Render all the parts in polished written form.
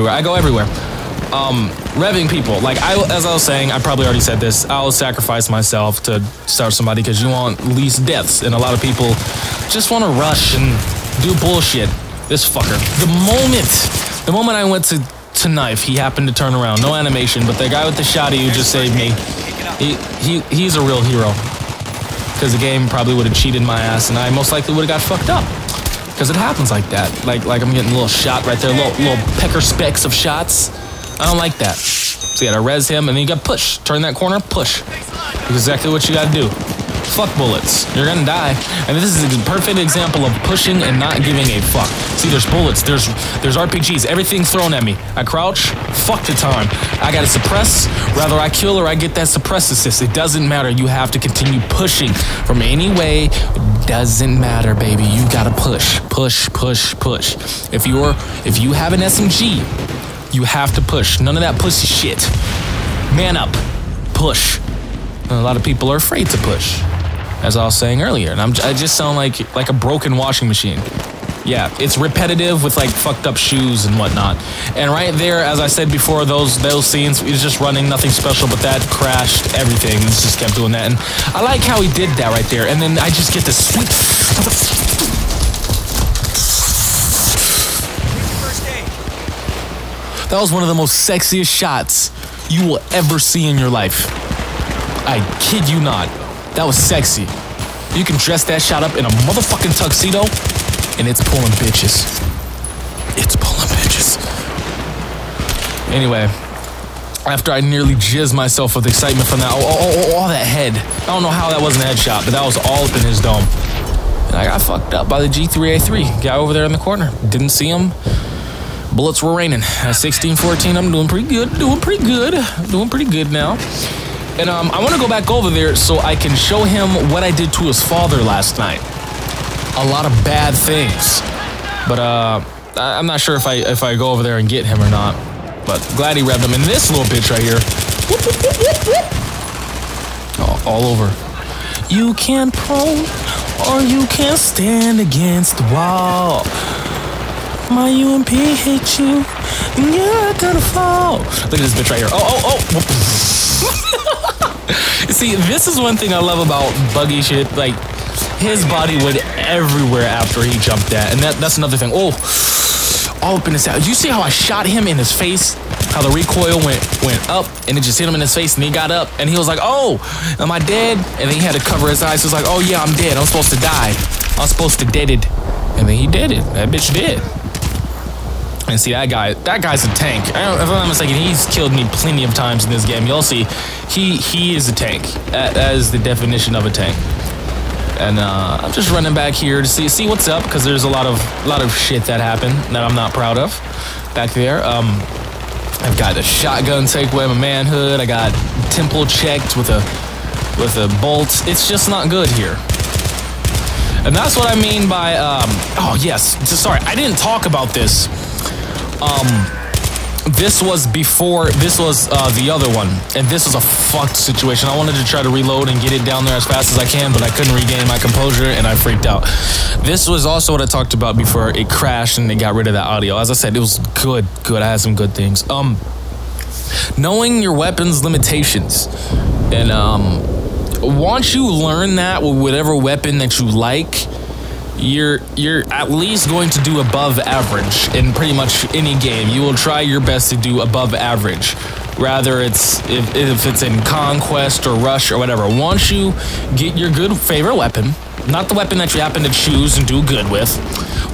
I go everywhere. Revving people. Like, as I was saying, I probably already said this, I'll sacrifice myself to start somebody because you want least deaths. And a lot of people just want to rush and do bullshit. This fucker. The moment I went to knife, he happened to turn around. No animation, but the guy with the shotty who just saved me, he's a real hero. Because the game probably would have cheated my ass and I most likely would have got fucked up. Because it happens like that. Like I'm getting a little shot right there, little pecker specks of shots. I don't like that. So you gotta res him and then you gotta push. Turn that corner, push. That's exactly what you gotta do. Fuck bullets. You're gonna die. And this is a perfect example of pushing and not giving a fuck. See, there's bullets, there's RPGs, everything's thrown at me. I crouch, fuck the time. I gotta suppress, rather I kill or I get that suppress assist. It doesn't matter, you have to continue pushing from any way. It doesn't matter, baby. You gotta push, push, push, push. If you have an SMG, you have to push. None of that pussy shit. Man up, push. And a lot of people are afraid to push, as I was saying earlier, and I just sound like a broken washing machine. Yeah, it's repetitive with like fucked up shoes and whatnot. And right there, as I said before, those scenes, it was just running, nothing special, but that crashed everything. It just kept doing that, and I like how he did that right there. And then I just get the sweet. That was one of the most sexiest shots you will ever see in your life. I kid you not. That was sexy. You can dress that shot up in a motherfucking tuxedo, and it's pulling bitches. It's pulling bitches. Anyway, after I nearly jizzed myself with excitement from that, all that head. I don't know how that wasn't a headshot, but that was all up in his dome. And I got fucked up by the G3A3 guy over there in the corner. Didn't see him. Bullets were raining. At 16-14, I'm doing pretty good. Doing pretty good now. And I want to go back over there so I can show him what I did to his father last night. A lot of bad things. But I'm not sure if I go over there and get him or not. But glad he revved him. And this little bitch right here. Whoop, whoop, whoop, whoop, whoop. All over. You can prone or you can stand against the wall. My UMP hit you, and you're gonna fall. Look at this bitch right here. Oh. See, this is one thing I love about buggy shit. Like, his body went everywhere after he jumped that. And that's another thing. Oh, all up in his head. You see how I shot him in his face? How the recoil went up, and it just hit him in his face, and he got up, and he was like, oh, am I dead? And then he had to cover his eyes. He was like, oh yeah, I'm dead. I'm supposed to die. I'm supposed to dead it. And then he did it. That bitch did. And see, that guy's a tank. If I'm not mistaken, he's killed me plenty of times in this game. You'll see, he is a tank. That is the definition of a tank. And I'm just running back here to see what's up, because there's a lot of shit that happened that I'm not proud of back there. I've got a shotgun take away my manhood. I got temple checked with a bolt. It's just not good here. And that's what I mean by oh yes, sorry, I didn't talk about this. This was before, this was the other one, and this was a fucked situation. I wanted to try to reload and get it down there as fast as I can, but I couldn't regain my composure, and I freaked out. This was also what I talked about before it crashed and it got rid of that audio. As I said, it was good. I had some good things. Knowing your weapon's limitations, and once you learn that with whatever weapon that you like, you're at least going to do above average in pretty much any game. You will try your best to do above average, rather it's if it's in Conquest or Rush or whatever. Once you get your good favorite weapon, not the weapon that you happen to choose and do good with,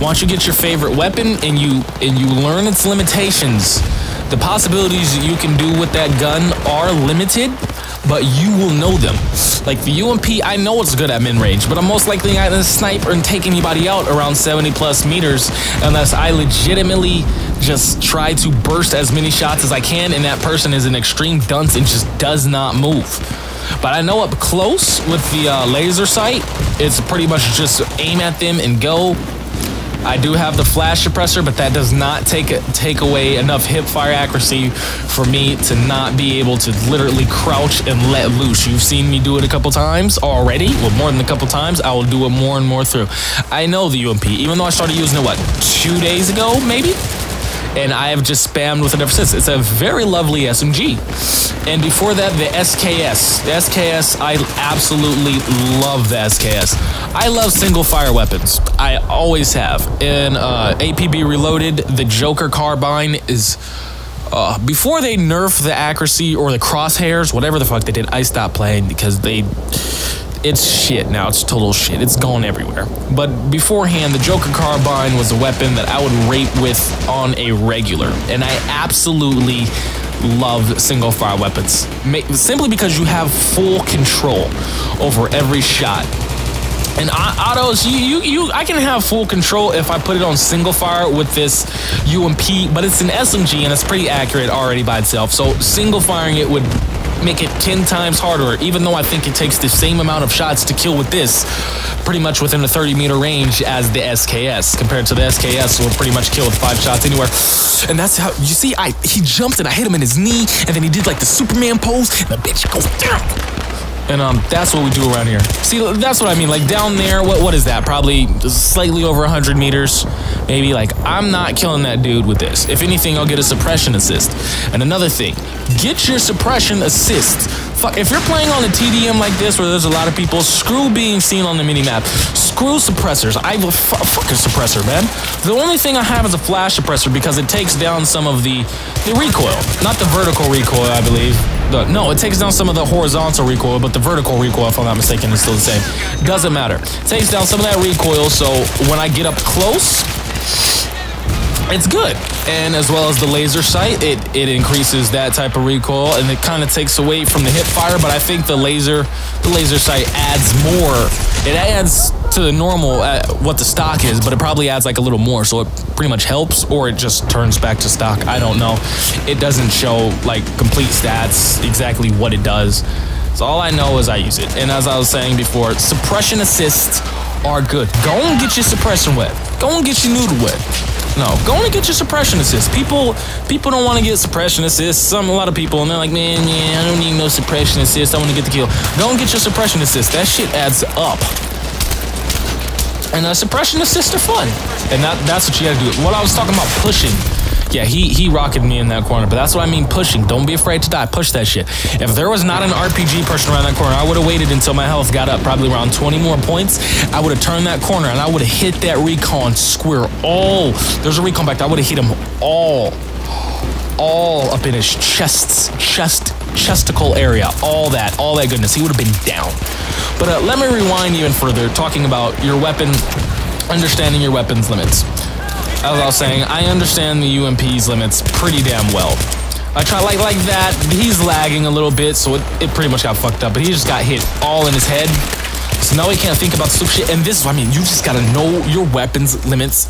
once you get your favorite weapon and you learn its limitations, the possibilities that you can do with that gun are limited, but you will know them. Like the UMP, I know it's good at mid-range, but I'm most likely not gonna snipe and take anybody out around 70+ meters unless I legitimately just try to burst as many shots as I can, and that person is an extreme dunce and just does not move. But I know up close with the laser sight, it's pretty much just aim at them and go. I do have the flash suppressor, but that does not take away enough hip fire accuracy for me to not be able to literally crouch and let loose. You've seen me do it a couple times already. Well, more than a couple times. I will do it more and more through. I know the UMP, even though I started using it, what, 2 days ago, maybe? and I have just spammed with it ever since. It's a very lovely SMG. And before that, the SKS. The SKS, I absolutely love the SKS. I love single fire weapons. I always have. In APB Reloaded, the Joker carbine is... before they nerf the accuracy or the crosshairs, whatever the fuck they did, I stopped playing because it's shit now. It's total shit. It's gone everywhere. But beforehand, the Joker carbine was a weapon that I would rape with on a regular. And I absolutely love single fire weapons. Simply because you have full control over every shot. And autos, I can have full control if I put it on single fire with this UMP, but it's an SMG and it's pretty accurate already by itself. So single firing it would make it 10 times harder, even though I think it takes the same amount of shots to kill with this, pretty much within a 30-meter range as the SKS. Compared to the SKS, will pretty much kill with 5 shots anywhere. And that's how, you see, he jumped and I hit him in his knee, and then he did like the Superman pose, and the bitch goes down. And that's what we do around here. See, that's what I mean. Like down there, what is that? Probably slightly over 100 meters. Maybe. Like, I'm not killing that dude with this. If anything, I'll get a suppression assist. And another thing, get your suppression assist. Fuck, if you're playing on a TDM like this, where there's a lot of people, screw being seen on the minimap. Screw suppressors. I have a fucking suppressor, man. The only thing I have is a flash suppressor because it takes down some of the recoil. Not the vertical recoil, I believe. No, it takes down some of the horizontal recoil, but the vertical recoil, if I'm not mistaken, is still the same. Doesn't matter. It takes down some of that recoil, so when I get up close, it's good. And as well as the laser sight, it increases that type of recoil, and it kind of takes away from the hip fire, but I think the laser sight adds more. It adds to the normal, what the stock is, but it probably adds like a little more, so it pretty much helps, or it just turns back to stock. I don't know. It doesn't show like complete stats, exactly what it does. So all I know is I use it. And as I was saying before, suppression assists are good. Go and get your suppression wet. Go and get your noodle wet. No, go and get your suppression assist. People don't want to get suppression assist. A lot of people, and they're like, man, yeah, I don't need no suppression assist. I want to get the kill. Go and get your suppression assist. That shit adds up. And suppression assists are fun. And that's what you gotta do. What I was talking about, pushing. Yeah, he rocketed me in that corner, but that's what I mean, pushing. Don't be afraid to die. Push that shit. If there was not an RPG person around that corner, I would have waited until my health got up, probably around 20 more points. I would have turned that corner, and I would have hit that recon square. There's a recon back there. I would have hit him all up in his chesticle area. All that goodness. He would have been down. But let me rewind even further, talking about your weapon, understanding your weapon's limits. As I was saying, I understand the UMP's limits pretty damn well. I try like that. He's lagging a little bit, so it pretty much got fucked up. But he just got hit all in his head. So now he can't think about stupid shit. And this is what I mean. You just gotta know your weapon's limits.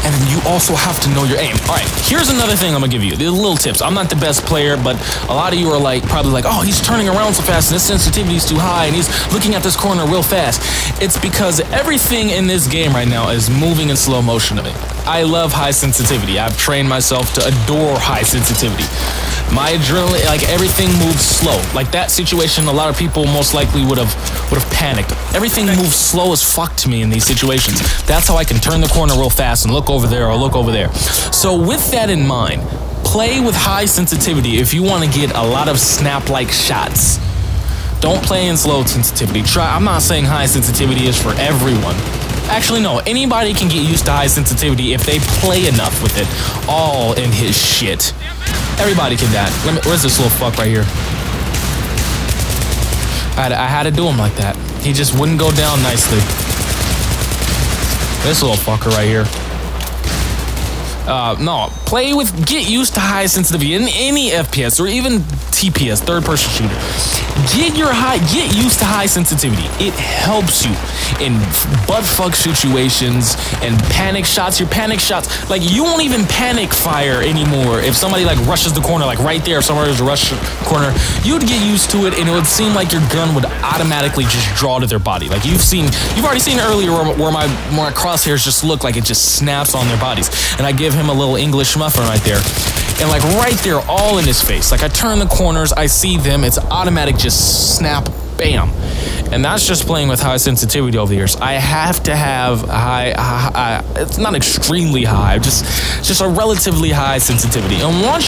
And then you also have to know your aim. Alright, here's another thing I'm gonna give you. These little tips. I'm not the best player, but a lot of you are probably like, oh, he's turning around so fast and his sensitivity is too high and he's looking at this corner real fast. It's because everything in this game right now is moving in slow motion to me. I love high sensitivity. I've trained myself to adore high sensitivity. My adrenaline, like everything moves slow. Like that situation, a lot of people most likely would have panicked. Everything moves slow as fuck to me in these situations. That's how I can turn the corner real fast and look over there or look over there. So with that in mind, play with high sensitivity if you want to get a lot of snap-like shots. Don't play in slow sensitivity. I'm not saying high sensitivity is for everyone. Actually, no. Anybody can get used to high sensitivity if they play enough with it. All in his shit. Everybody can that. Where's this little fuck right here? I had to do him like that. He just wouldn't go down nicely. This little fucker right here. No, get used to high sensitivity in any FPS or even TPS, third-person shooter. Get used to high sensitivity. It helps you in butt-fuck situations and panic shots. Your panic shots, like you won't even panic fire anymore. If somebody like rushes the corner, like right there, if somebody was to rush the corner, you'd get used to it and it would seem like your gun would automatically just draw to their body. Like you've already seen earlier where my crosshairs just look like it just snaps on their bodies. And I give him a little English muffin right there. And like right there, all in his face. Like I turn the corners, I see them, it's automatic just snap bam. And that's just playing with high sensitivity over the years. I have to have high, it's not extremely high, just a relatively high sensitivity. And once